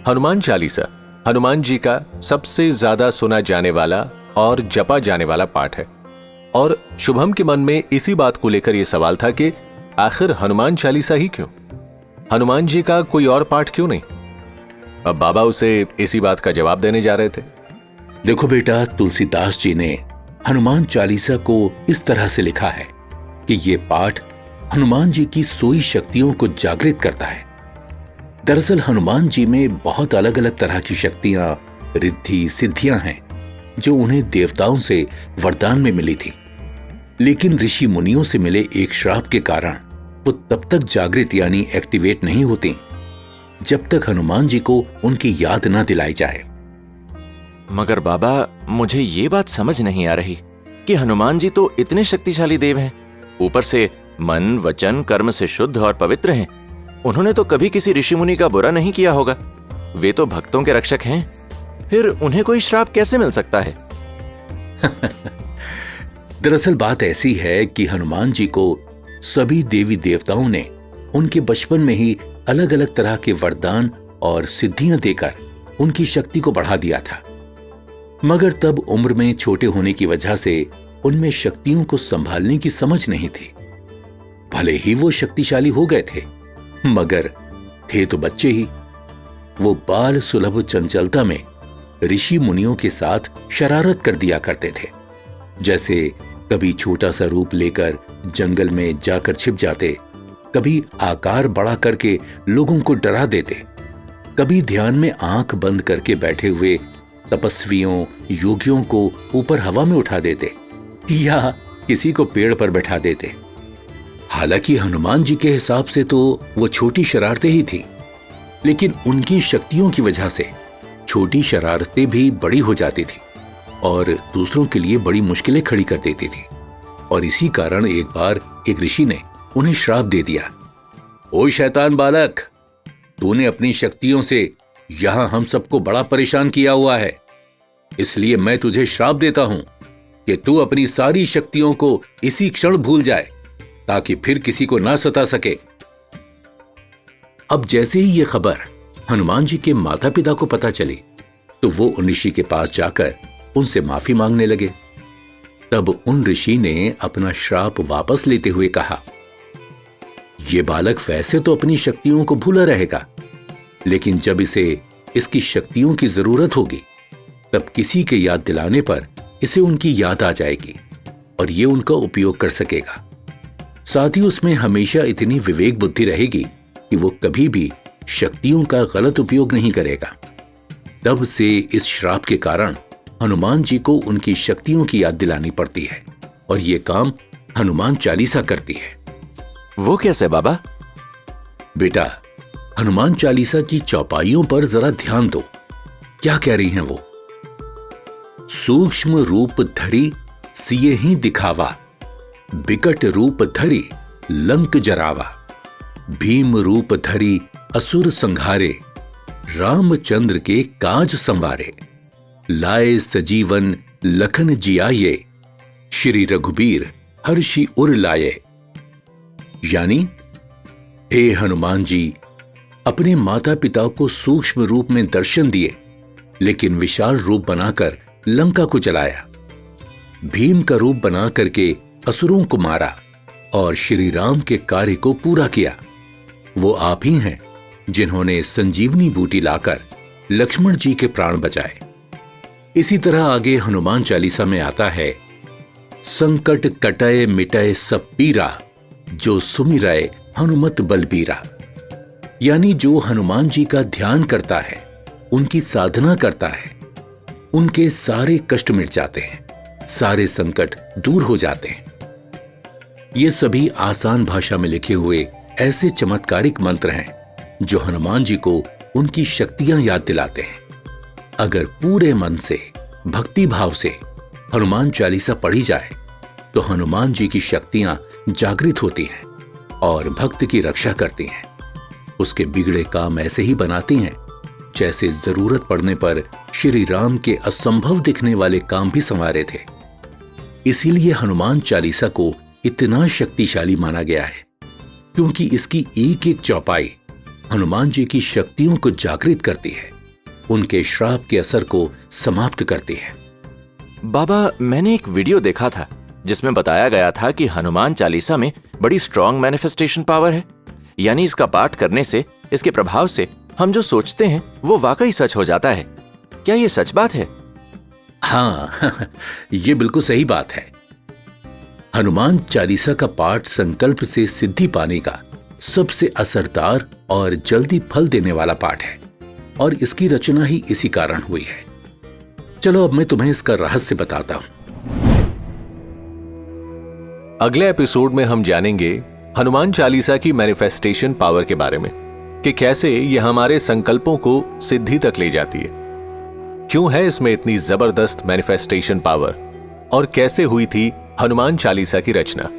हनुमान चालीसा हनुमान जी का सबसे ज्यादा सुना जाने वाला और जपा जाने वाला पाठ है। और शुभम के मन में इसी बात को लेकर यह सवाल था कि आखिर हनुमान चालीसा ही क्यों, हनुमान जी का कोई और पाठ क्यों नहीं। अब बाबा उसे इसी बात का जवाब देने जा रहे थे। देखो बेटा, तुलसीदास जी ने हनुमान चालीसा को इस तरह से लिखा है कि ये पाठ हनुमान जी की सोई शक्तियों को जागृत करता है। दरअसल हनुमान जी में बहुत अलग अलग तरह की शक्तियां, रिद्धि, सिद्धियां हैं जो उन्हें देवताओं से वरदान में मिली थी, लेकिन ऋषि मुनियों से मिले एक श्राप के कारण वो तब तक जागृत यानी एक्टिवेट नहीं होती जब तक हनुमान जी को उनकी याद न दिलाई जाए। मगर बाबा, मुझे ये बात समझ नहीं आ रही कि हनुमान जी तो इतने शक्तिशाली देव हैं, ऊपर से मन, वचन, कर्म से शुद्ध और पवित्र हैं। उन्होंने तो कभी किसी ऋषि मुनि का बुरा नहीं किया होगा। वे तो भक्तों के रक्षक हैं, फिर उन्हें कोई श्राप कैसे मिल सकता है? दरअसल बात ऐसी है कि हनुमान जी को सभी देवी देवताओं ने उनके बचपन में ही अलग अलग तरह के वरदान और सिद्धियां देकर उनकी शक्ति को बढ़ा दिया था, मगर तब उम्र में छोटे होने की वजह से उनमें शक्तियों को संभालने की समझ नहीं थी। भले ही वो शक्तिशाली हो गए थे, मगर थे तो बच्चे ही। वो बाल सुलभ चंचलता में ऋषि मुनियों के साथ शरारत कर दिया करते थे। जैसे कभी छोटा सा रूप लेकर जंगल में जाकर छिप जाते, कभी आकार बड़ा करके लोगों को डरा देते, कभी ध्यान में आंख बंद करके बैठे हुए तपस्वियों, योगियों को ऊपर हवा में उठा देते या किसी को पेड़ पर बैठा देते। हालांकि हनुमान जी के हिसाब से तो वो छोटी शरारतें ही थी, लेकिन उनकी शक्तियों की वजह से छोटी शरारतें भी बड़ी हो जाती थी और दूसरों के लिए बड़ी मुश्किलें खड़ी कर देती थी। और इसी कारण एक बार एक ऋषि ने उन्हें श्राप दे दिया। ओ शैतान बालक, तूने अपनी शक्तियों से यहां हम सबको बड़ा परेशान किया हुआ है, इसलिए मैं तुझे श्राप देता हूं कि तू अपनी सारी शक्तियों को इसी क्षण भूल जाए ताकि फिर किसी को ना सता सके। अब जैसे ही यह खबर हनुमान जी के माता पिता को पता चली तो वो उन ऋषि के पास जाकर उनसे माफी मांगने लगे। तब उन ऋषि ने अपना श्राप वापस लेते हुए कहा, यह बालक वैसे तो अपनी शक्तियों को भूला रहेगा, लेकिन जब इसे इसकी शक्तियों की जरूरत होगी तब किसी के याद दिलाने पर इसे उनकी याद आ जाएगी और ये उनका उपयोग कर सकेगा। साथ ही उसमें हमेशा इतनी विवेक बुद्धि रहेगी कि वो कभी भी शक्तियों का गलत उपयोग नहीं करेगा। तब से इस श्राप के कारण हनुमान जी को उनकी शक्तियों की याद दिलानी पड़ती है और ये काम हनुमान चालीसा करती है। वो कैसे बाबा? बेटा, हनुमान चालीसा की चौपाइयों पर जरा ध्यान दो। क्या कह रही हैं वो? सूक्ष्म रूप धरी सिए ही दिखावा, बिकट रूप धरी लंक जरावा, भीम रूप धरी असुर संहारे, रामचंद्र के काज संवारे, लाए सजीवन लखन जियाये, श्री रघुबीर हर्षि उर लाए। यानी हे हनुमान जी, अपने माता पिता को सूक्ष्म रूप में दर्शन दिए, लेकिन विशाल रूप बनाकर लंका को जलाया, भीम का रूप बना करके असुरों को मारा और श्री राम के कार्य को पूरा किया। वो आप ही हैं जिन्होंने संजीवनी बूटी लाकर लक्ष्मण जी के प्राण बचाए। इसी तरह आगे हनुमान चालीसा में आता है, संकट कटय मिटय सब पीरा, जो सुमिरय हनुमत बलबीरा। यानी जो हनुमान जी का ध्यान करता है, उनकी साधना करता है, उनके सारे कष्ट मिट जाते हैं, सारे संकट दूर हो जाते हैं। ये सभी आसान भाषा में लिखे हुए ऐसे चमत्कारिक मंत्र हैं जो हनुमान जी को उनकी शक्तियां याद दिलाते हैं। अगर पूरे मन से, भक्ति भाव से हनुमान चालीसा पढ़ी जाए तो हनुमान जी की शक्तियां जागृत होती हैं और भक्त की रक्षा करती हैं। उसके बिगड़े काम ऐसे ही बनाती हैं जैसे जरूरत पड़ने पर श्री राम के असंभव दिखने वाले काम भी संवारे थे। इसीलिए हनुमान चालीसा को इतना शक्तिशाली माना गया है, क्योंकि इसकी एक एक चौपाई हनुमान जी की शक्तियों को जागृत करती है उनके श्राप के असर को समाप्त करती है। बाबा, मैंने एक वीडियो देखा था जिसमें बताया गया था कि हनुमान चालीसा में बड़ी स्ट्रॉन्ग मैनिफेस्टेशन पावर है। यानी इसका पाठ करने से, इसके प्रभाव से हम जो सोचते हैं वो वाकई सच हो जाता है। क्या ये सच बात है? हाँ, ये बिल्कुल सही बात है। हनुमान चालीसा का पाठ संकल्प से सिद्धि पाने का सबसे असरदार और जल्दी फल देने वाला पाठ है, और इसकी रचना ही इसी कारण हुई है। चलो अब मैं तुम्हें इसका रहस्य बताता हूं। अगले एपिसोड में हम जानेंगे हनुमान चालीसा की मैनिफेस्टेशन पावर के बारे में, कि कैसे यह हमारे संकल्पों को सिद्धि तक ले जाती है, क्यों है इसमें इतनी जबरदस्त मैनिफेस्टेशन पावर, और कैसे हुई थी हनुमान चालीसा की रचना।